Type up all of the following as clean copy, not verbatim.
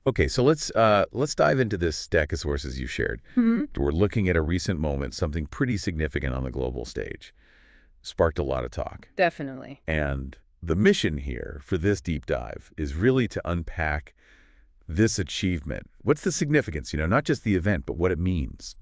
Okay, so let's dive into this stack of sources you shared. Mhm. We're looking at a recent moment, something pretty significant on the global stage. Sparked a lot of talk. Definitely. And the mission here for this deep dive is really to unpack this achievement. What's the significance, not just the event, but what it means?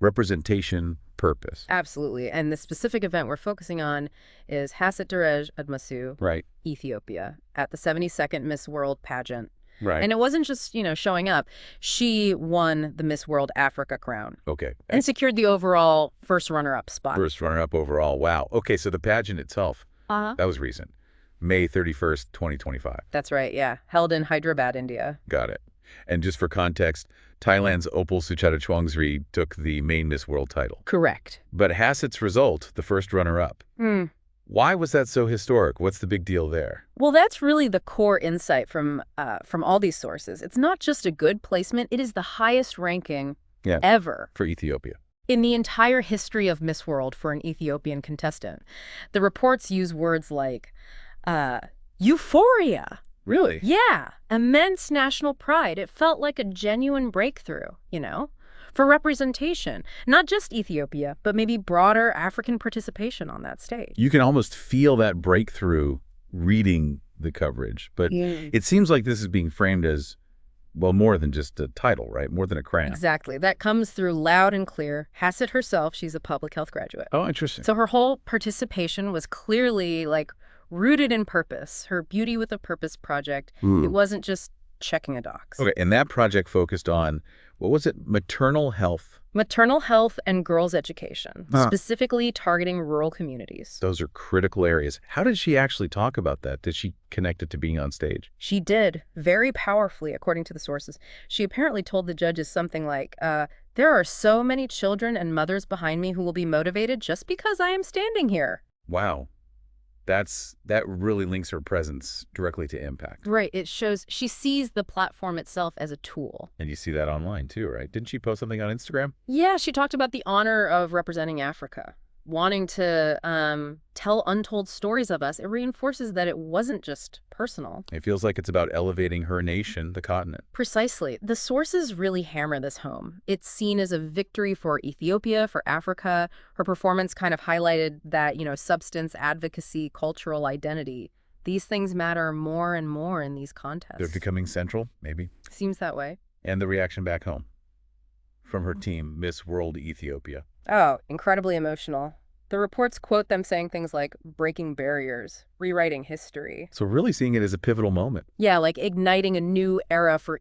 Representation, purpose. Absolutely. And the specific event we're focusing on is Hasset Dereje at Masu, Right, Ethiopia, at the 72nd Miss World pageant. right. And it wasn't just, showing up. She won the Miss World Africa crown Okay. and secured the overall first runner-up spot. First runner-up overall. Wow. Okay, so the pageant itself, Uh-huh. that was recent. May 31st, 2025. That's right, yeah. Held in Hyderabad, India. Got it. And just for context, Thailand's Opal Suchadachwangsri took the main Miss World title. Correct. But Hasset's result, the first runner-up, Hmm. why was that so historic? What's the big deal there? Well, that's really the core insight from all these sources. It's not just a good placement, it is the highest ranking Yeah. ever For Ethiopia. in the entire history of Miss World for an Ethiopian contestant. The reports use words like euphoria. Really? Yeah, immense national pride. It felt like a genuine breakthrough, for representation. Not just Ethiopia, but maybe broader African participation on that stage. You can almost feel that breakthrough reading the coverage. But Yeah. it seems like this is being framed as, well, more than just a title, right? More than a crown. Exactly. That comes through loud and clear. Hasset herself, she's a public health graduate. Oh, interesting. So her whole participation was clearly rooted in purpose. Her Beauty with a Purpose project. Ooh. It wasn't just checking a box. Okay, and that project focused on, what was it? Maternal health. Maternal health and girls' education, Huh. specifically targeting rural communities. Those are critical areas. How did she actually talk about that? Did she connect it to being on stage? She did, very powerfully, according to the sources. She apparently told the judges something like, there are so many children and mothers behind me who will be motivated just because I am standing here. Wow. That really links her presence directly to impact. Right. It shows she sees the platform itself as a tool. And you see that online too, right? Didn't she post something on Instagram? Yeah, she talked about the honor of representing Africa, wanting to tell untold stories of us. It reinforces that it wasn't just personal. It feels like it's about elevating her nation, the continent. Precisely. The sources really hammer this home. It's seen as a victory for Ethiopia, for Africa. Her performance kind of highlighted that, substance, advocacy, cultural identity. These things matter more and more in these contests. They're becoming central, maybe. Seems that way. And the reaction back home from her team, Miss World Ethiopia. Oh, incredibly emotional. The reports quote them saying things like breaking barriers, rewriting history. So really seeing it as a pivotal moment. Yeah, like igniting a new era for